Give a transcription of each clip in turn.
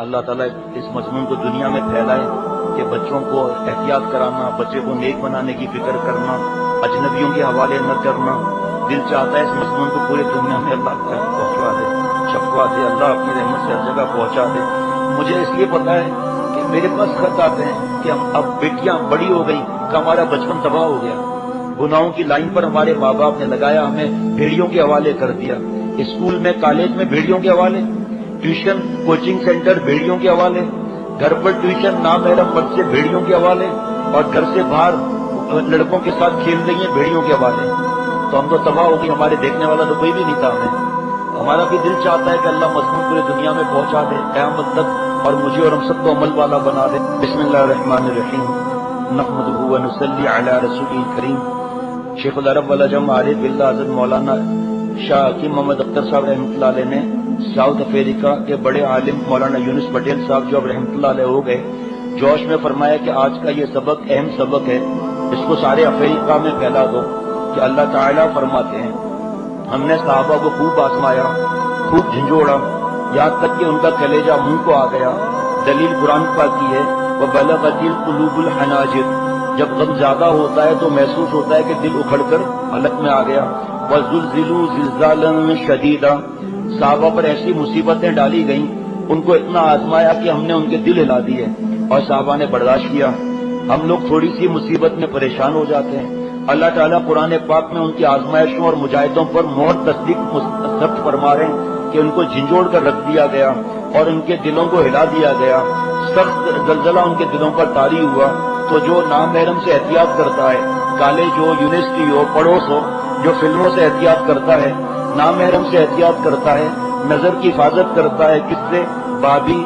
اللہ تعالیٰ اس مضمون کو دنیا میں پھیلائے کہ بچوں کو احتیاط کرانا، بچے کو نیک بنانے کی فکر کرنا، اجنبیوں کے حوالے نہ کرنا. دل چاہتا ہے اس مضمون کو پوری دنیا میں اللہ تک پہنچوا دے، چھپوا دے، اللہ اپنی رحمت سے ہر جگہ پہنچا دے. مجھے اس لیے پتا ہے کہ میرے پاس خط آتے ہیں کہ ہم اب بیٹیاں بڑی ہو گئی کہ ہمارا بچپن تباہ ہو گیا، گناہوں کی لائن پر ہمارے ماں باپ نے لگایا، ہمیں بھیڑیوں کے حوالے کر دیا. اسکول میں، کالج میں بھیڑیوں کے حوالے، ٹیوشن کوچنگ سینٹر بھیڑیوں کے حوالے، گھر پر ٹیوشن نامحرم مرد سے بھیڑیوں کے حوالے، اور گھر سے باہر لڑکوں کے ساتھ کھیل رہی ہیں بھیڑیوں کے حوالے. تو ہم تو تباہ ہو گئی، ہمارے دیکھنے والا تو کوئی بھی نہیں تھا. ہمارا بھی دل چاہتا ہے کہ اللہ مضمون پورے دنیا میں پہنچا دے قیامت تک، اور مجھے اور ہم سب کو عمل والا بنا دے. بسم اللہ الرحمن الرحیم، نحمدہ و نصلی علی رسولہ الکریم. شیخ العرب والعجم عارف باللہ حضرت مولانا شاہ حکیم محمد اختر صاحب رحمۃ اللہ علیہ نے ساؤتھ افریقہ کے بڑے عالم مولانا یونس پٹیل صاحب جو اب رحمۃ اللہ علیہ ہو گئے، جوش میں فرمایا کہ آج کا یہ سبق اہم سبق ہے، اس کو سارے افریقہ میں پھیلا دو. کہ اللہ تعالیٰ فرماتے ہیں ہم نے صحابہ کو خوب آزمایا، خوب جھنجھوڑا، یہاں تک کہ ان کا کلیجہ منہ کو آ گیا. دلیل قرآن پاک کی ہے، وَبَلَغَتِ الْقُلُوبُ الْحَنَاجِرَ. جب غم زیادہ ہوتا ہے تو محسوس ہوتا ہے کہ دل اکھڑ کر حلق میں آ گیا. وَزُلْزِلُوا زِلْزَالًا شَدِيدًا. صحابہ پر ایسی مصیبتیں ڈالی گئیں، ان کو اتنا آزمایا کہ ہم نے ان کے دل ہلا دیے، اور صحابہ نے برداشت کیا. ہم لوگ تھوڑی سی مصیبت میں پریشان ہو جاتے ہیں. اللہ تعالیٰ قرآن پاک میں ان کی آزمائشوں اور مجاہدوں پر مہر تصدیق ثبت فرما رہے ہیں کہ ان کو جھنجھوڑ کر رکھ دیا گیا اور ان کے دلوں کو ہلا دیا گیا. سخت زلزلہ ان کے دلوں پر طاری ہوا. تو جو نامحرم سے احتیاط کرتا ہے، کالج ہو، یونیورسٹی ہو، پڑوس ہو، جو فلموں سے احتیاط کرتا ہے، نامحرم سے احتیاط کرتا ہے، نظر کی حفاظت کرتا ہے، کس سے؟ بھابھی،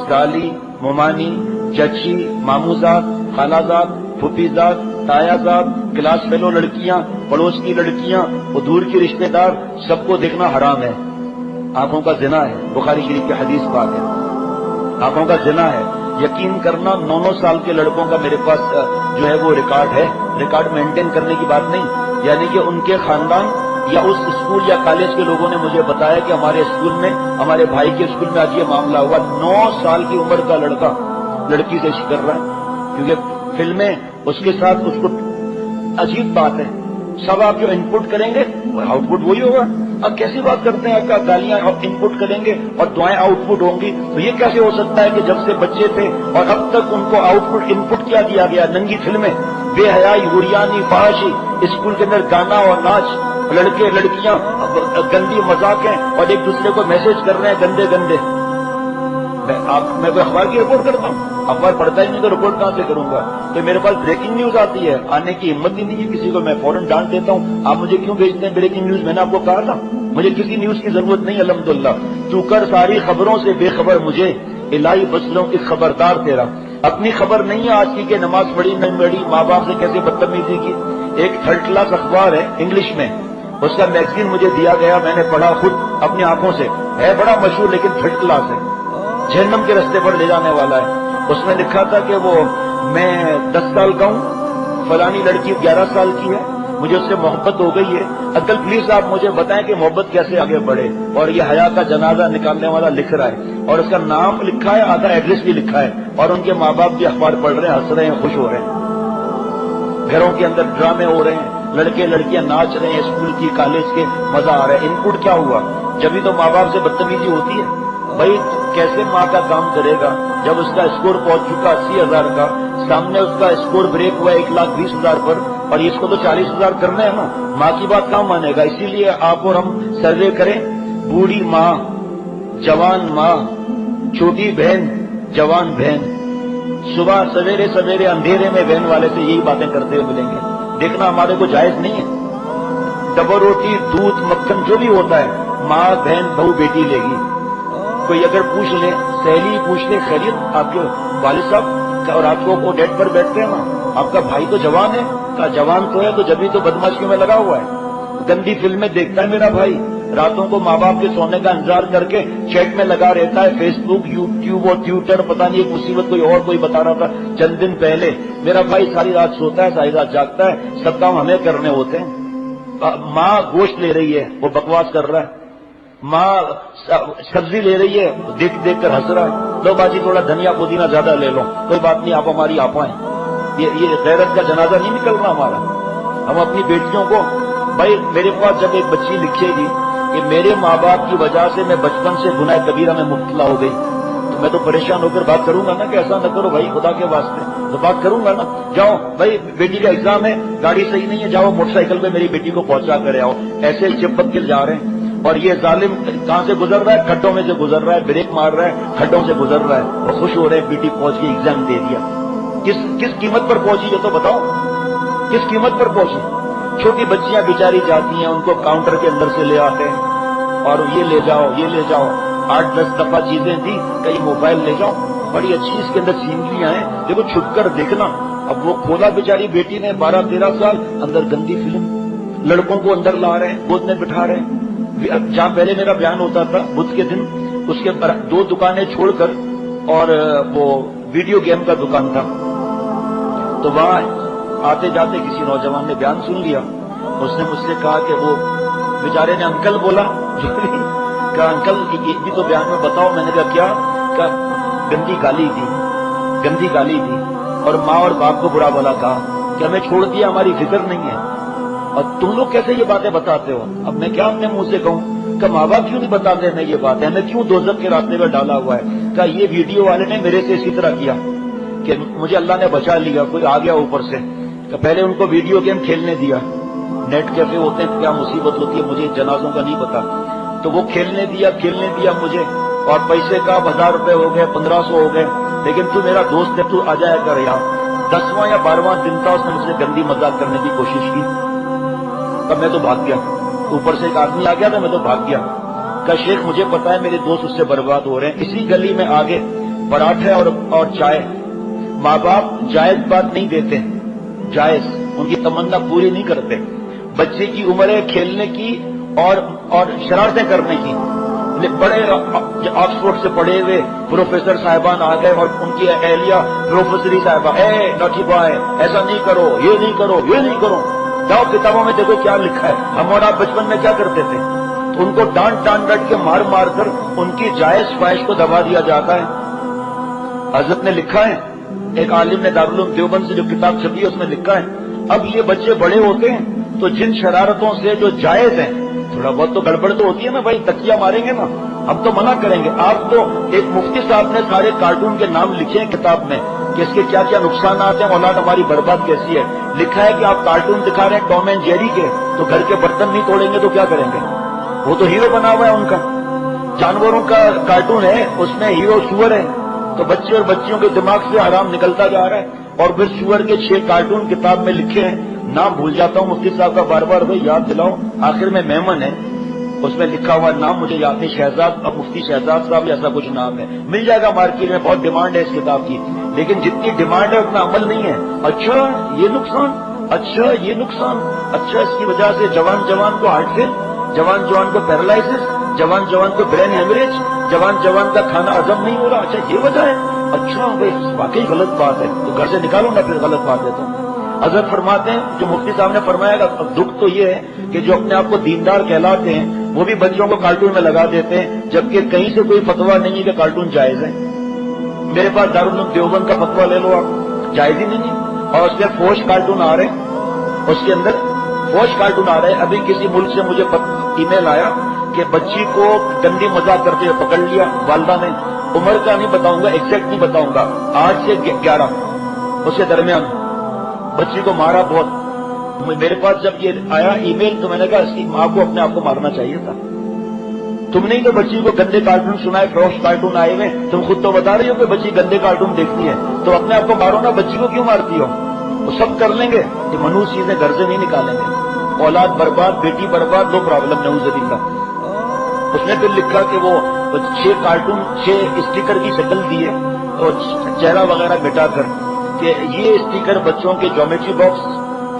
سالی، ممانی، چچی، ماموزاد، خالازاد، پھوپھیزاد، تایازاد، کلاس فیلو لڑکیاں، پڑوس کی لڑکیاں، وہ دور کی رشتہ دار، سب کو دیکھنا حرام ہے. آنکھوں کا زنا ہے، بخاری شریف کی حدیث پاک ہے، آنکھوں کا زنا ہے. یقین کرنا 9 سال کے لڑکوں کا میرے پاس جو ہے وہ ریکارڈ ہے. ریکارڈ مینٹین کرنے کی بات نہیں، یعنی کہ ان کے خاندان یا اس اسکول یا کالج کے لوگوں نے مجھے بتایا کہ ہمارے اسکول میں، ہمارے بھائی کے اسکول میں آج یہ معاملہ ہوا. 9 سال کی عمر کا لڑکا لڑکی سے عشق کر رہا ہے. کیونکہ فلمیں اس کے ساتھ اس کو عجیب بات ہے، سب آپ جو انپٹ کریں گے آؤٹ پٹ وہی ہوگا. اب کیسی بات کرتے ہیں، آپ کا گالیاں انپٹ کریں گے اور دعائیں آؤٹ پٹ ہوں گی، تو یہ کیسے ہو سکتا ہے کہ جب سے بچے تھے اور اب تک ان کو آؤٹ پٹ انپٹ کیا دیا گیا؟ ننگی فلمیں، بے حیائی، غریانی، فحاشی، اسکول کے اندر گانا اور ناچ، لڑکے لڑکیاں گندی مذاقیں، اور ایک دوسرے کو میسج کر رہے ہیں گندے گندے. میں کوئی اخبار کی رپورٹ کرتا ہوں؟ اخبار پڑھتا ہی نہیں تو رپورٹ کہاں سے کروں گا؟ تو میرے پاس بریکنگ نیوز آتی ہے، آنے کی ہمت ہی نہیں ہے کسی کو. میں فوراً ڈانٹ دیتا ہوں، آپ مجھے کیوں بھیجتے ہیں بریکنگ نیوز؟ میں نے آپ کو کہا تھا مجھے کسی نیوز کی ضرورت نہیں. الحمدللہ تو کر ساری خبروں سے بے خبر مجھے، الہی بسلوں کی خبردار تیرا. اپنی خبر نہیں ہے آج کی کہ نماز پڑھی نہیں پڑھی، ماں باپ سے کیسے بدتمیزی کی. ایک تھرڈ کلاس اخبار ہے انگلش میں، اس کا میگزین مجھے دیا گیا، میں نے پڑھا خود اپنی آنکھوں سے. ہے بڑا مشہور لیکن تھرڈ کلاس ہے، جہنم کے رستے پر لے جانے والا ہے. اس میں لکھا تھا کہ وہ میں 10 سال کا ہوں، فلانی لڑکی 11 سال کی ہے، مجھے اس سے محبت ہو گئی ہے. انکل پلیز آپ مجھے بتائیں کہ محبت کیسے آگے بڑھے. اور یہ حیا کا جنازہ نکالنے والا لکھ رہا ہے، اور اس کا نام لکھا ہے، آدھا ایڈریس بھی لکھا ہے، اور ان کے ماں باپ بھی اخبار پڑھ رہے ہیں، ہنس رہے ہیں، خوش ہو رہے ہیں. گھروں کے اندر ڈرامے ہو رہے ہیں، لڑکے لڑکیاں ناچ رہے ہیں، اسکول کی کالج کے مزہ آ رہا ہے. انپٹ کیا ہوا؟ جبھی تو ماں باپ سے بدتمیزی ہوتی ہے. بھائی کیسے ماں کا کام کرے گا جب اس کا اسکور پہنچ چکا 80,000 کا، سامنے اس کا اسکور بریک ہوا 1,20,000 پر، اور اس کو تو 40,000 کرنا ہے نا. ماں کی بات کہاں مانے گا؟ اسی لیے آپ اور ہم سروے کریں، بوڑھی ماں، جوان ماں، چھوٹی بہن، جوان بہن، صبح سویرے سویرے اندھیرے میں بہن والے سے یہی باتیں کرتے ہوئے ملیں گے. دیکھنا ہمارے کو جائز نہیں ہے. ڈبل روٹی، دودھ، مکھن جو بھی ہوتا ہے ماں بہن بہو بیٹی لے گی. کوئی اگر پوچھ لے، سہیلی پوچھ لے خیریت آپ کے والد صاحب، اور آپ کو وہ ڈیٹ پر بیٹھتے ہیں نا، آپ کا بھائی تو جوان ہے، کہا جوان تو ہے تو جبھی تو بدماشیوں میں لگا ہوا ہے. گندی فلمیں دیکھتا ہے میرا بھائی، راتوں کو ماں باپ کے سونے کا انتظار کر کے چیٹ میں لگا رہتا ہے، فیس بک، یوٹیوب اور ٹویٹر، پتہ نہیں ایک مصیبت کوئی بتا رہا تھا چند دن پہلے. میرا بھائی ساری رات سوتا ہے، ساری رات جاگتا ہے، سب کام ہمیں کرنے ہوتے ہیں. ماں گوشت لے رہی ہے، وہ بکواس کر رہا ہے. ماں سبزی لے رہی ہے، دیکھ دیکھ کر ہنس رہا ہے، لو باجی تھوڑا دھنیا پودینہ زیادہ لے لو، کوئی بات نہیں آپ ہماری آپا ہیں. یہ غیرت کا جنازہ نہیں نکل رہا ہمارا. ہم اپنی بیٹیوں کو، بھائی میرے پاس جب ایک بچی لکھے گی کہ میرے ماں باپ کی وجہ سے میں بچپن سے گناہ کبیرہ میں مبتلا ہو گئی، تو میں تو پریشان ہو کر بات کروں گا نا کہ ایسا نہ کرو بھائی خدا کے واسطے، تو بات کروں گا نا. جاؤ بھائی بیٹی کا ایگزام ہے، گاڑی صحیح نہیں ہے، جاؤ موٹر سائیکل پہ میری بیٹی کو پہنچا کر آؤ. ایسے چپک کے جا رہے ہیں. اور یہ ظالم کہاں سے گزر رہا ہے؟ کھڈوں میں سے گزر رہا ہے، بریک مار رہا ہے، کھڈوں سے گزر رہا ہے اور خوش ہو رہے ہیں بیٹی پہنچ کے ایگزام دے دیا. کس قیمت پر پہنچی یہ تو بتاؤ، کس قیمت پر پہنچی؟ چھوٹی بچیاں بیچاری جاتی ہیں، ان کو کاؤنٹر کے اندر سے لے آتے ہیں اور یہ لے جاؤ یہ لے جاؤ. 8-10 دفعہ چیزیں دی، کئی موبائل لے جاؤ، بڑی اچھی اس کے اندر سینریاں ہیں، دیکھو چھپ کر دیکھنا. اب وہ کھولا بیچاری بیٹی نے 12-13 سال، اندر گندی فلم، لڑکوں کو اندر لا رہے ہیں، گود میں بٹھا رہے ہیں. جہاں پہلے میرا بیان ہوتا تھا بدھ کے دن، اس کے 2 دکانیں چھوڑ کر اور وہ ویڈیو گیم کا دکان تھا، تو وہاں آتے جاتے کسی نوجوان نے بیان سن لیا. اس نے مجھ سے کہا کہ وہ بیچارے نے انکل بولا، جو کہا انکل یہ بھی تو بیان میں بتاؤ. میں نے کہا کیا؟ کہا گندی گالی دی، گندی گالی دی اور ماں اور باپ کو برا بلا کہا کہ ہمیں چھوڑ دیا، ہماری فکر نہیں ہے. اور تم لوگ کیسے یہ باتیں بتاتے ہو؟ اب میں کیا اپنے منہ سے کہوں کہ ماں باپ کیوں نہیں بتاتے ہمیں یہ باتیں، ہمیں کیوں دوزخ کے راستے میں ڈالا ہوا ہے؟ کہا یہ ویڈیو والے نے میرے سے اسی طرح کیا کہ مجھے اللہ نے بچا لیا، کوئی آ گیا اوپر سے کہ پہلے ان کو ویڈیو گیم کھیلنے دیا. نیٹ کیفے ہوتے ہیں، کیا مصیبت ہوتی ہے مجھے جنازوں کا نہیں پتا. تو وہ کھیلنے دیا مجھے، اور پیسے کا 1000 روپے ہو گئے، 1500 ہو گئے. لیکن تو میرا دوست ہے، تو آ جایا کر یہاں. 10واں یا 12واں دن تھا، اس نے مجھ سے گندی مذاق کرنے کی کوشش کی. تب میں تو بھاگ گیا. اوپر سے ایک آدمی آ گیا تو میں تو بھاگ گیا. کہا شیخ مجھے پتا ہے میرے دوست اس سے برباد ہو رہے ہیں. اسی گلی میں آگے پراٹھے اور چائے. ماں باپ جائز بات نہیں دیتے، جائز ان کی تمنا پوری نہیں کرتے. بچے کی عمر ہے کھیلنے کی اور شرارتیں کرنے کی. بڑے آکسفورڈ سے پڑھے ہوئے پروفیسر صاحبان آ گئے اور ان کی اہلیہ پروفیسری صاحبہ، لاٹھی بھائی ایسا نہیں کرو، یہ نہیں کرو، یہ نہیں کرو. جاؤ کتابوں میں دیکھو کیا لکھا ہے. ہم اور آپ بچپن میں کیا کرتے تھے؟ تو ان کو ڈانٹ کے مار مار کر ان کی جائز خواہش کو دبا دیا جاتا ہے. حضرت نے لکھا ہے، ایک عالم نے دارالعلوم دیوبند سے جو کتاب چھپی ہے اس میں لکھا ہے، اب یہ بچے بڑے ہوتے ہیں تو جن شرارتوں سے جو جائز ہیں، تھوڑا بہت تو گڑبڑ تو ہوتی ہے نا بھائی، تکیہ ماریں گے نا، ہم تو منع کریں گے. آپ تو ایک مفتی صاحب نے سارے کارٹون کے نام لکھے ہیں کتاب میں کہ اس کے کیا کیا نقصانات ہیں، اولاد ہماری برباد کیسی ہے. لکھا ہے کہ آپ کارٹون دکھا رہے ہیں ٹام اینڈ جیری کے، تو گھر کے برتن نہیں توڑیں گے تو کیا کریں گے؟ وہ تو ہیرو بنا ہوا ہے ان کا. جانوروں کا کارٹون ہے، اس میں ہیرو سور ہے. تو بچے اور بچیوں کے دماغ سے حرام نکلتا جا رہا ہے. اور پھر سور کے 6 کارٹون کتاب میں لکھے ہیں، نام بھول جاتا ہوں مفتی صاحب کا، بار بار بھائی یاد دلاؤ. آخر میں میمن ہے، اس میں لکھا ہوا نام مجھے یاد نہیں، شہزاد، اب مفتی شہزاد صاحب ایسا کچھ نام ہے. مل جائے گا مارکیٹ میں، بہت ڈیمانڈ ہے اس کتاب کی، لیکن جتنی ڈیمانڈ ہے اتنا عمل نہیں ہے. اچھا یہ نقصان، اچھا یہ نقصان، اچھا اس کی وجہ سے جوان کو ہارٹ فیل، جوان کو پیرالائسس، جوان کو برین ہیمریج، جوان کا کھانا ہضم نہیں ہو رہا. اچھا یہ وجہ ہے. اچھا بھائی واقعی غلط بات ہے، تو گھر سے نکالوں گا پھر غلط بات ہے تو. حضرت فرماتے ہیں، جو مفتی صاحب نے فرمایا گا، دکھ تو یہ ہے کہ جو اپنے آپ کو دیندار کہلاتے ہیں وہ بھی بچوں کو کارٹون میں لگا دیتے ہیں، جبکہ کہیں سے کوئی فتویٰ نہیں ہے کہ کارٹون جائز ہے. میرے پاس دارالعلوم دیوبند کا فتویٰ لے لو آپ، جائز ہی نہیں ہے. اور اس میں فوش کارٹون آ رہے ہیں، اس کے اندر فوش کارٹون آ رہے ہیں. ابھی کسی ملک سے مجھے ای میل آیا کہ بچی کو گندی مذاق کرتے ہوئے پکڑ لیا والدہ نے. عمر کا نہیں بتاؤں گا، ایگزیکٹ نہیں بتاؤں گا، 8 سے 11 اس کے درمیان. بچی کو مارا بہت. میرے پاس جب یہ آیا ای میل تو میں نے کہا اس کی ماں کو اپنے آپ کو مارنا چاہیے تھا. تم نہیں تو بچی کو گندے کارٹون سنائے، فروش کارٹون آئے ہوئے، تم خود تو بتا رہی ہو کہ بچی گندے کارٹون دیکھتی ہے، تو اپنے آپ کو مارو نا، بچی کو کیوں مارتی ہو؟ وہ سب کر لیں گے، یہ منحوس چیزیں گھر سے نہیں نکالیں گے. اولاد برباد، بیٹی برباد، نو پرابلم، نعوذ باللہ. اس نے پھر لکھا کہ وہ 6 کارٹون 6 اسٹیکر کی شکل دی ہے اور چہرہ وغیرہ مٹا کر کہ یہ اسٹیکر بچوں کے جیومیٹری باکس،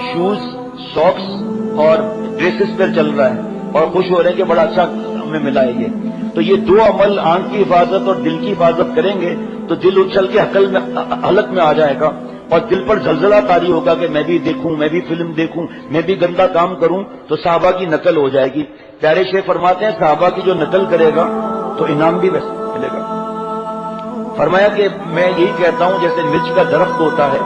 شوز، ساکس اور ڈریسز پر چل رہا ہے اور خوش ہو رہے ہیں کہ بڑا اچھا ہمیں ملا ہے یہ. تو یہ 2 عمل آنکھ کی حفاظت اور دل کی حفاظت کریں گے تو دل اچھل کے حلق میں آ جائے گا اور دل پر زلزلہ طاری ہوگا کہ میں بھی دیکھوں، میں بھی فلم دیکھوں، میں بھی گندا کام کروں، تو صحابہ کی نقل ہو جائے گی۔ پیارے شیخ فرماتے ہیں صحابہ کی جو نقل کرے گا تو انعام بھی ویسے ملے گا۔ فرمایا کہ میں یہی کہتا ہوں جیسے مرچ کا درخت ہوتا ہے،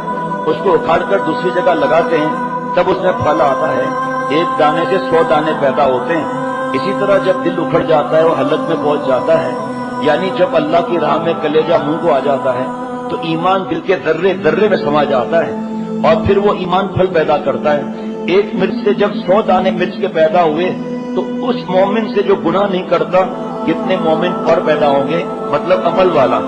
اس کو اکھاڑ کر دوسری جگہ لگاتے ہیں تب اس میں پھل آتا ہے، ایک دانے سے 100 دانے پیدا ہوتے ہیں۔ اسی طرح جب دل اکھڑ جاتا ہے وہ حلق میں پہنچ جاتا ہے، یعنی جب اللہ کی راہ میں کلیجہ منہ کو آ جاتا ہے تو ایمان دل کے ذرے ذرے میں سما جاتا ہے، اور پھر وہ ایمان پھل پیدا کرتا ہے۔ ایک مرچ سے جب 100 دانے مرچ کے پیدا ہوئے تو اس مومن سے جو گناہ نہیں کرتا کتنے مومن اور پیدا ہوں گے، مطلب عمل والا۔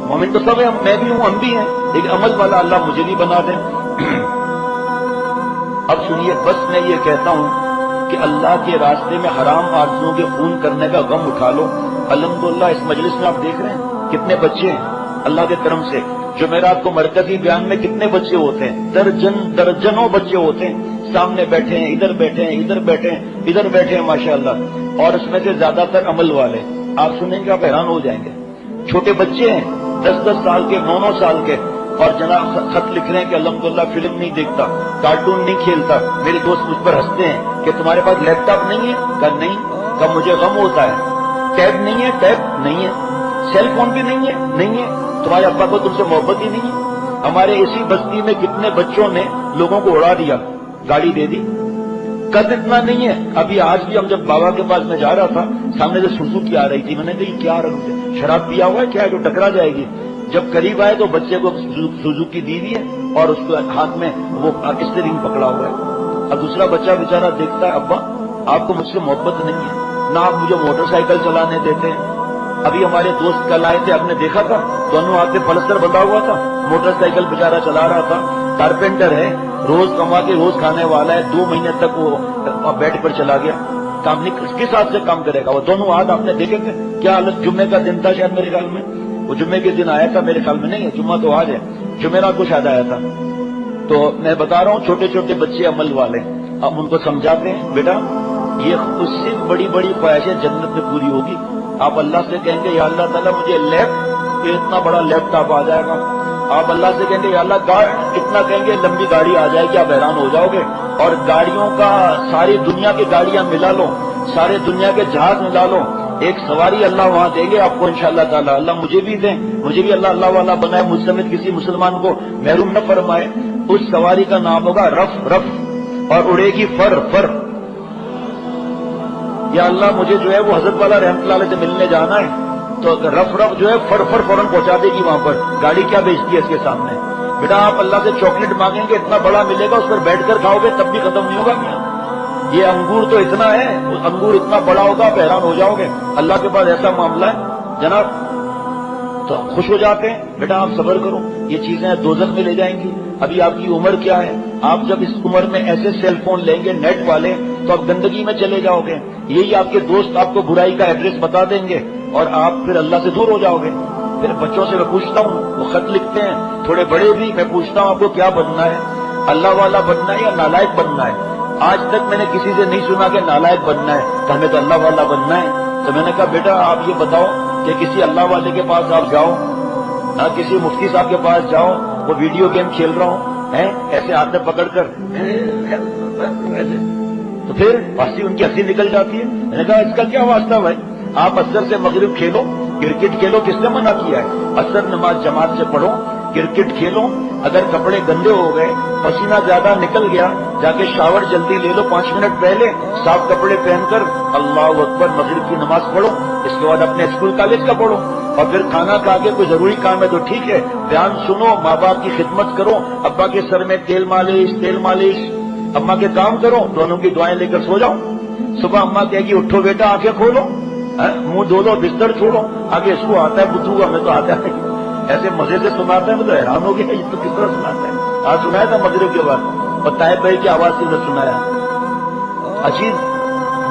مومن تو سب ہے، میں بھی ہوں، ہم بھی ہیں، لیکن عمل والا اللہ مجھے بھی بنا دے۔ اب سنیے، بس میں یہ کہتا ہوں کہ اللہ کے راستے میں حرام آرزوؤں کے خون کرنے کا غم اٹھا لو۔ الحمدللہ اس مجلس میں آپ دیکھ رہے ہیں کتنے بچے ہیں اللہ کے کرم سے۔ جمعرات کو مرکزی بیان میں کتنے بچے ہوتے ہیں، درجنوں بچے ہوتے ہیں، سامنے بیٹھے ہیں، ادھر بیٹھے ہیں، ادھر بیٹھے ہیں، ادھر بیٹھے ہیں، ماشاءاللہ، اور اس میں سے زیادہ تر عمل والے۔ آپ سنیں گے آپ حیران ہو جائیں گے، چھوٹے بچے ہیں 10-10 سال کے، 9-9 سال کے، اور جناب خط لکھ رہے ہیں کہ الحمدللہ فلم نہیں دیکھتا، کارٹون نہیں کھیلتا۔ میرے دوست مجھ پر ہنستے ہیں کہ تمہارے پاس لیپ ٹاپ نہیں ہے؟ کہا نہیں، کہا مجھے غم ہوتا ہے۔ ٹیب نہیں ہے؟ ٹیب نہیں ہے۔ سیل فون بھی نہیں ہے؟ نہیں ہے۔ تمہارے ابا کو تم سے محبت ہی نہیں ہے۔ ہمارے اسی بستی میں کتنے بچوں نے لوگوں کو اڑا دیا، گاڑی دے دی۔ قد اتنا نہیں ہے، ابھی آج بھی ہم جب بابا کے پاس میں جا رہا تھا سامنے سے سوزوکی آ رہی تھی، میں نے کہا یہ کیا رنگ ہے، شراب پیا ہوا ہے کیا ہے جو ٹکرا جائے گی۔ جب قریب آئے تو بچے کو سوزوکی دی ہوئی ہے اور اس کے ہاتھ میں وہ اسٹیئرنگ پکڑا ہوا ہے۔ اب دوسرا بچہ بیچارہ دیکھتا ہے ابا آپ کو مجھ سے محبت نہیں ہے، نہ آپ مجھے موٹر سائیکل چلانے دیتے ہیں۔ ابھی ہمارے دوست کل آئے تھے، آپ نے دیکھا تھا دونوں ہاتھ میں پلستر بندھا ہوا تھا، موٹر سائیکل بیچارہ چلا رہا تھا، کارپینٹر ہے، روز کما کے روز کھانے والا ہے، 2 مہینے تک وہ بیڈ پر چلا گیا، کام نہیں، کس ہاتھ سے کام کرے گا وہ؟ دونوں ہاتھ آپ نے دیکھے تھے کیا حالت؟ جمعے کا دن تھا شاید میرے خیال میں، وہ جمعے کے دن آیا تھا میرے خیال میں، نہیں ہے جمعہ تو آج ہے، جمعرات کو شاید آیا تھا۔ تو میں بتا رہا ہوں چھوٹے چھوٹے بچے عمل والے، اب ان کو سمجھاتے ہیں بیٹا یہ اس سے بڑی بڑی خواہشیں جنت میں پوری ہوگی۔ آپ اللہ سے کہیں گے یا اللہ تعالیٰ مجھے اتنا بڑا لیپ ٹاپ آ جائے گا، آپ اللہ سے کہیں گے یا اللہ اتنا کہیں گے لمبی گاڑی آ جائے گی، آپ حیران ہو جاؤ گے۔ اور گاڑیوں کا ساری دنیا کی گاڑیاں ملا لو، سارے دنیا کے جہاز ملا لو، ایک سواری اللہ وہاں دیں گے آپ کو انشاءاللہ تعالیٰ۔ اللہ مجھے بھی دیں، مجھے بھی اللہ والا بنائے، مجھ سمیت کسی مسلمان کو محروم نہ فرمائے۔ اس سواری کا نام ہوگا رف رف، اور اڑے گی فر فر۔ یا اللہ مجھے جو ہے وہ حضرت والا رحمت اللہ علیہ سے ملنے جانا ہے، تو رف رف جو ہے فر فر فوراً پہنچا دے گی وہاں پر، گاڑی کیا بیچتی ہے اس کے سامنے۔ بیٹا آپ اللہ سے چاکلیٹ مانگیں گے اتنا بڑا ملے گا، اس پر بیٹھ کر کھاؤ گے تب بھی ختم نہیں ہوگا کیا؟ یہ انگور تو اتنا ہے، انگور اتنا بڑا ہوگا آپ حیران ہو جاؤ گے۔ اللہ کے پاس ایسا معاملہ ہے جناب، تو خوش ہو جاتے ہیں بیٹا آپ صبر کرو، یہ چیزیں دوزخ میں لے جائیں گی۔ ابھی آپ کی عمر کیا ہے؟ آپ جب اس عمر میں ایسے سیل فون لیں گے نیٹ والے تو آپ گندگی میں چلے جاؤ گے، یہی آپ کے دوست آپ کو برائی کا ایڈریس بتا دیں گے اور آپ پھر اللہ سے دور ہو جاؤ گے۔ پھر بچوں سے میں پوچھتا ہوں، وہ خط لکھتے ہیں تھوڑے بڑے بھی، میں پوچھتا ہوں آپ کو کیا بننا ہے، اللہ والا بننا ہے یا نالائق بننا ہے؟ آج تک میں نے کسی سے نہیں سنا کہ نالائق بننا ہے، کہ ہمیں تو اللہ والا بننا ہے۔ تو میں نے کہا بیٹا آپ یہ بتاؤ کہ کسی اللہ والے کے پاس آپ جاؤ، نہ کسی مفتی صاحب کے پاس جاؤ، وہ ویڈیو گیم کھیل رہا ہوں ایسے ہاتھ میں پکڑ کر تو پھر ہنسی ان کی ہنسی نکل جاتی ہے۔ میں نے کہا اس کا کیا واسطہ بھائی، آپ اثر سے مغرب کھیلو، کرکٹ کھیلو، کس نے منع کیا ہے؟ اثر نماز جماعت سے پڑھو، کرکٹ کھیلو، اگر کپڑے گندے ہو گئے، پسینہ زیادہ نکل گیا، جا کے شاور جلدی لے لو 5 منٹ پہلے، صاف کپڑے پہن کر اللہ اکبر مغرب کی نماز پڑھو، اس کے بعد اپنے اسکول کالج کا پڑھو، اور پھر کھانا کھا کے کوئی ضروری کام ہے تو ٹھیک ہے، بیان سنو، ماں باپ کی خدمت کرو، ابا کے سر میں تیل مالش، اماں کے کام کرو، دونوں کی دعائیں لے کر سو جاؤ۔ صبح اماں کہے گی اٹھو بیٹا آنکھیں کھولو، منہ دھو لو، بستر چھوڑو، آگے اس کو آتا ہے بدھو کا، ہمیں تو آتا ہے ایسے مزے سے سناتا ہے، میں تو حیران ہو گیا یہ تو کس طرح سناتا ہے۔ آج سنایا تھا مغرب کے بعد، اور طاہر بھائی کی آواز سے سنایا، عجیب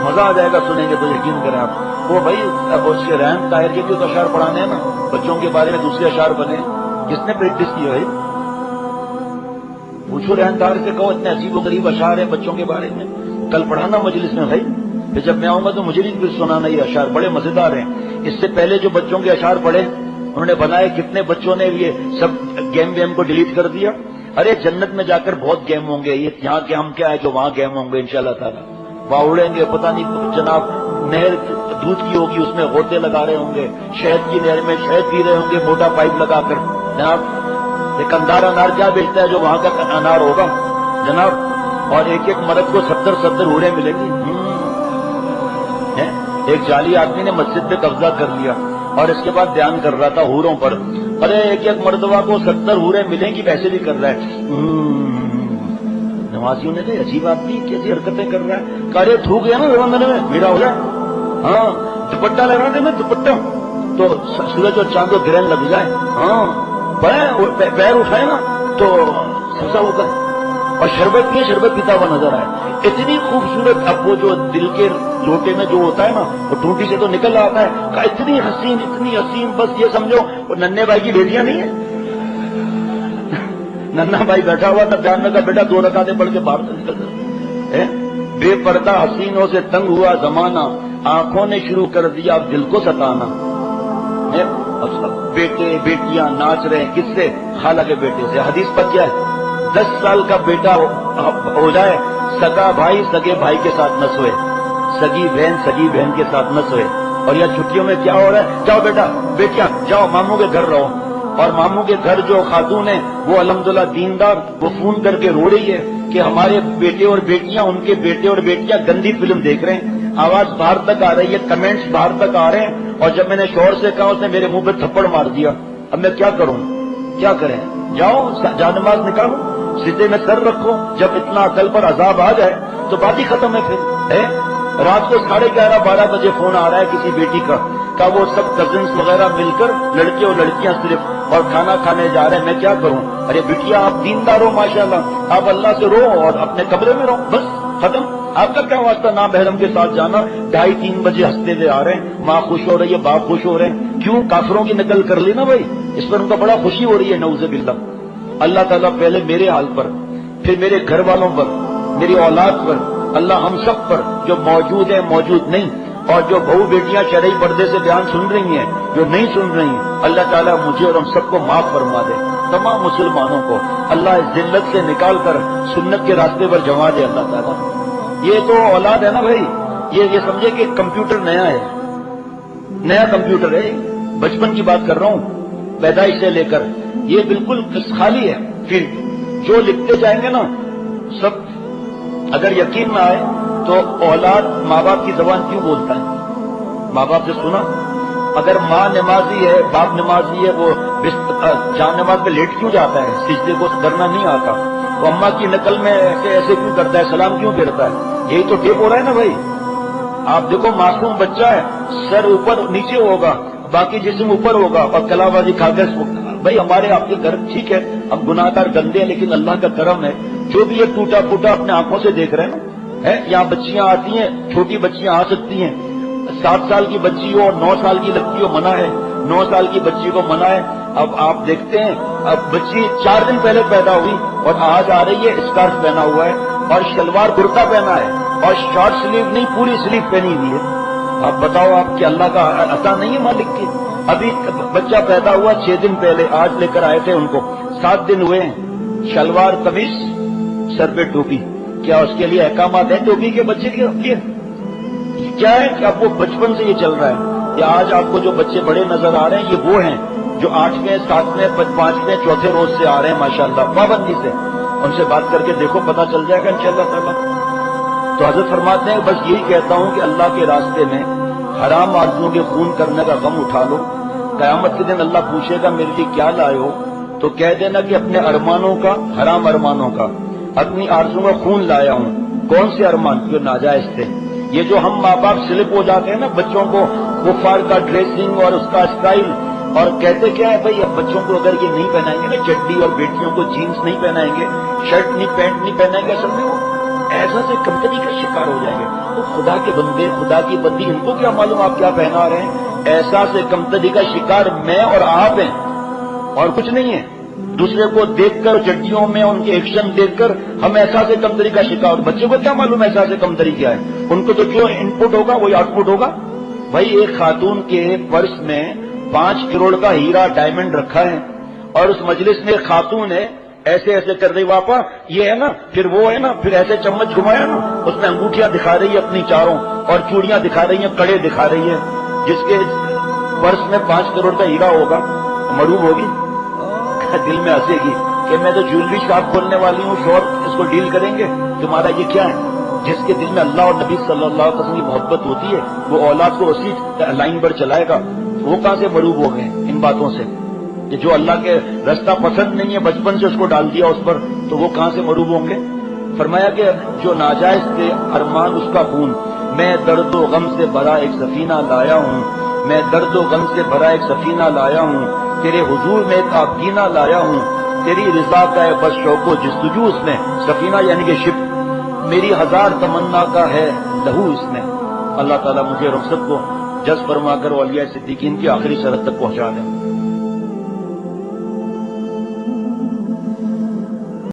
مزہ آ جائے گا سنیں گے تو یقین کریں آپ۔ وہ بھائی اب اس کے رحم طاہر کے جو اشعار پڑھانے ہیں نا بچوں کے بارے میں، دوسرے اشعار بنے، کس نے پریکٹس کی ہے؟ پوچھو رحم طاہر سے، کہو اتنے عجیب و غریب اشعار ہیں بچوں کے بارے میں، کل پڑھانا مجلس میں بھائی، پھر جب میں آؤں گا تو مجھے بھی سنانا یہ اشعار، بڑے مزیدار ہیں۔ اس سے پہلے جو بچوں کے اشعار پڑھے انہوں نے بنائے, کتنے بچوں نے یہ سب گیم ویم کو ڈیلیٹ کر دیا. ارے جنت میں جا کر بہت گیم ہوں گے, یہ یہاں کے ہم کیا ہے جو وہاں گیم ہوں گے انشاءاللہ تعالیٰ. وہاں اڑیں گے, پتہ نہیں جناب نہر دودھ کی ہوگی, اس میں غوطے لگا رہے ہوں گے, شہد کی نہر میں شہد پی رہے ہوں گے موٹا پائپ لگا کر. جناب دکاندار انار کیا بیچتا ہے جو وہاں کا انار ہوگا جناب, اور ایک ایک مرد کو 70 حوریں ملیں گی. ایک جعلی آدمی نے مسجد پہ قبضہ کر لیا اور اس کے بعد بیان کر رہا تھا حوروں پر. ارے ایک ایک مردوا کو 70 حوریں ملیں گی, ویسے بھی کر رہا ہے. نمازیوں نے کہا عجیب آدمی کیسی حرکتیں کر رہا ہے. کارے تھوک گیا نا رواندنے میں میرا ہو جائے. ہاں دوپٹہ لگا دے میں دوپٹہ تو سورج اور چاند کو گرہن لگ جائے. ہاں پیر اٹھائے نا تو سزا ہوتا ہے. اور شربت پیے, شربت پیتا ہوا نظر آئے. اتنی خوبصورت, اب وہ جو دل کے لوٹے میں جو ہوتا ہے نا وہ ٹوٹی سے تو نکل آتا ہے. اتنی حسین, بس یہ سمجھو وہ ننھے بھائی کی بیٹیاں نہیں ہیں. ننھا بھائی بیٹھا ہوا تھا, بیان میں کہا بیٹا 2 رکعتیں پڑھ کے باہر نکل جاتا. بے پردہ حسینوں سے تنگ ہوا زمانہ, آنکھوں نے شروع کر دیا اب دل کو ستانا. اب سب بیٹے بیٹیاں ناچ رہے ہیں, کس سے؟ خالہ کے بیٹے سے. حدیث پر کیا ہے, 10 سال کا بیٹا ہو جائے, سگا بھائی سگے بھائی کے ساتھ نہ سوئے, سگی بہن کے ساتھ نہ سوئے. اور یہ چھٹیوں میں کیا ہو رہا ہے, جاؤ بیٹا بیٹیاں جاؤ ماموں کے گھر رہو. اور ماموں کے گھر جو خاتون ہیں وہ الحمدللہ دیندار, وہ فون کر کے رو رہی ہے کہ ہمارے بیٹے اور بیٹیاں, ان کے بیٹے اور بیٹیاں گندی فلم دیکھ رہے ہیں. آواز باہر تک آ رہی ہے, کمنٹس باہر تک آ رہے ہیں. اور جب میں نے شوہر سے کہا اس نے میرے منہ پہ تھپڑ مار دیا. اب میں کیا کروں, کیا کریں؟ جاؤ جانماز نکالو, سیدھے میں سر رکھو. جب اتنا عقل پر عذاب آ جائے تو بات ہی ختم ہے. پھر رات کو 11:30-12 بجے فون آ رہا ہے کسی بیٹی کا, وہ سب کزنس وغیرہ مل کر, لڑکے اور لڑکیاں صرف, اور کھانا کھانے جا رہے ہیں. میں کیا کروں؟ ارے بیٹیا آپ دیندار ہو ماشاءاللہ, آپ اللہ سے رو اور اپنے کمرے میں رہو, بس ختم. آپ کا کیا واسطہ نام محرم کے ساتھ جانا؟ 2:30-3 بجے ہنستے ہوئے آ رہے ہیں, ماں خوش ہو رہی ہے, باپ خوش ہو رہے ہیں. کیوں؟ کافروں کی نقل کر لی نا بھائی, اس پر ان کا بڑا خوشی ہو رہی ہے. نعوذ باللہ. اللہ تعالیٰ پہلے میرے حال پر, پھر میرے گھر والوں پر, میری اولاد پر, اللہ ہم سب پر, جو موجود ہیں موجود نہیں, اور جو بہو بیٹیاں شرعی پردے سے بیان سن رہی ہیں, جو نہیں سن رہی ہیں, اللہ تعالیٰ مجھے اور ہم سب کو معاف فرما دے. تمام مسلمانوں کو اللہ اس ذلت سے نکال کر سنت کے راستے پر جما دے. اللہ تعالیٰ یہ تو اولاد ہے نا بھائی, یہ سمجھے کہ کمپیوٹر نیا ہے, نیا کمپیوٹر ہے. بچپن کی بات کر رہا ہوں, پیدائش سے لے کر یہ بالکل خالی ہے. پھر جو لکھتے جائیں گے نا سب, اگر یقین نہ آئے تو اولاد ماں باپ کی زبان کیوں بولتا ہے؟ ماں باپ سے سنا, اگر ماں نمازی ہے, باپ نمازی ہے, وہ جان نماز میں لیٹ کیوں جاتا ہے؟ سجدے کو کرنا نہیں آتا. وہ اماں کی نقل میں ایسے کیوں کرتا ہے, سلام کیوں پھیرتا ہے؟ یہی تو ٹیپ ہو رہا ہے نا بھائی. آپ دیکھو معصوم بچہ ہے, سر اوپر نیچے ہوگا, باقی جسم اوپر ہوگا, اور کلا بازی کھا کر بھائی ہمارے آپ کے گھر ٹھیک ہے, ہم گناہ گار گندے ہیں, لیکن اللہ کا کرم ہے جو بھی یہ ٹوٹا پھوٹا اپنے آنکھوں سے دیکھ رہے ہیں نا. یہاں بچیاں آتی ہیں, چھوٹی بچیاں آ سکتی ہیں, 7 سال کی بچی ہو اور 9 سال کی لڑکی ہو منع ہے, 9 سال کی بچی کو منع ہے. اب آپ دیکھتے ہیں, اب بچی 4 دن پہلے پیدا ہوئی اور آج آ رہی ہے, اسکارف پہنا ہوا ہے اور شلوار کرتا پہنا ہے اور شارٹ سلیو نہیں پوری سلیو پہنی ہوئی ہے. آپ بتاؤ, آپ کے اللہ کا عطا نہیں ہے مالک کی؟ ابھی بچہ پیدا ہوا 6 دن پہلے, آج لے کر آئے تھے ان کو, 7 دن ہوئے ہیں, شلوار قمیص, سر پہ ٹوپی. کیا اس کے لیے احکامات ہیں ٹوپی کے بچے کے لیے؟ کیا ہے کہ اب وہ بچپن سے یہ چل رہا ہے. یہ آج آپ کو جو بچے بڑے نظر آ رہے ہیں یہ وہ ہیں جو 8ویں 7ویں 5ویں 4تھے روز سے آ رہے ہیں ماشاءاللہ پابندی سے. ان سے بات کر کے دیکھو, پتہ چل جائے گا انشاءاللہ تعالیٰ. تو حضرت فرماتے ہیں بس یہی کہتا ہوں کہ اللہ کے راستے میں حرام آدمیوں کے خون کرنے کا غم اٹھا لو. قیامت کے دن اللہ پوچھے گا میرے لیے کیا لائے ہو, تو کہہ دینا کہ اپنے ارمانوں کا, حرام ارمانوں کا, اپنی آرزوں کا خون لایا ہوں. کون سے ارمان؟ جو ناجائز تھے. یہ جو ہم ماں باپ سلپ ہو جاتے ہیں نا بچوں کو, کفار کا ڈریسنگ اور اس کا اسٹائل, اور کہتے کیا ہے بھائی اب بچوں کو اگر یہ نہیں پہنائیں گے نا چڈی, اور بیٹیوں کو جینس نہیں پہنائیں گے, شرٹ نہیں, پینٹ نہیں پہنائیں گے, اصل میں وہ ایسا سے کمتری کا شکار ہو جائیں گے. تو خدا کے بندے, خدا کی بندی, ان کو کیا معلوم آپ کیا پہنا رہے ہیں؟ ایسا سے کمتری کا شکار میں اور آپ ہیں, اور کچھ نہیں ہے. دوسرے کو دیکھ کر چڈیوں میں ان کے ایکشن دیکھ کر ہم ایسا سے کمتری کا شکار. اور بچوں کو کیا معلوم ایسا سے کمتری کیا ہے؟ ان کو تو جو ان پٹ ہوگا وہی آؤٹ پٹ ہوگا. بھائی ایک خاتون کے پرس میں 5 کروڑ کا ہیرا ڈائمنڈ رکھا ہے، اور اس مجلس میں ایک خاتون ہے ایسے ایسے کر رہی، واپا یہ ہے نا، پھر وہ ہے نا، پھر ایسے چمچ گھمایا نا، اس میں انگوٹھیاں دکھا رہی ہے اپنی چاروں، اور چوڑیاں دکھا رہی ہیں، کڑے دکھا رہی ہے، جس کے پرس میں 5 کروڑ کا ہیرا ہوگا، مروب ہوگی، دل میں ہنسے گی کہ میں تو جیولری شاپ کھولنے والی ہوں، شور اس کو ڈیل کریں گے، تمہارا یہ کیا ہے؟ جس کے دل میں اللہ اور نبی صلی اللہ علیہ وسلم کی محبت ہوتی ہے وہ اولاد کو اسی لائن پر چلائے گا، وہ کہاں سے مروب ہو گئے ان باتوں سے؟ کہ جو اللہ کے رستہ پسند نہیں ہے بچپن سے اس کو ڈال دیا اس پر، تو وہ کہاں سے مروب ہوں گے؟ فرمایا کہ جو ناجائز تھے ارمان اس کا خون، میں درد و غم سے بھرا ایک سفینہ لایا ہوں، میں درد و غم سے بھرا ایک سفینہ لایا ہوں، تیرے حضور میں ایک آبگینہ لایا ہوں، تیری رضا کا ہے بس شوق و جستجو اس میں، سفینہ یعنی کہ شپ، میری 1000 تمنا کا ہے لہو اس میں۔ اللہ تعالیٰ مجھے رخصت کو جذب فرما کر اولیاء صدیقین کی آخری شرط تک پہنچا دیں۔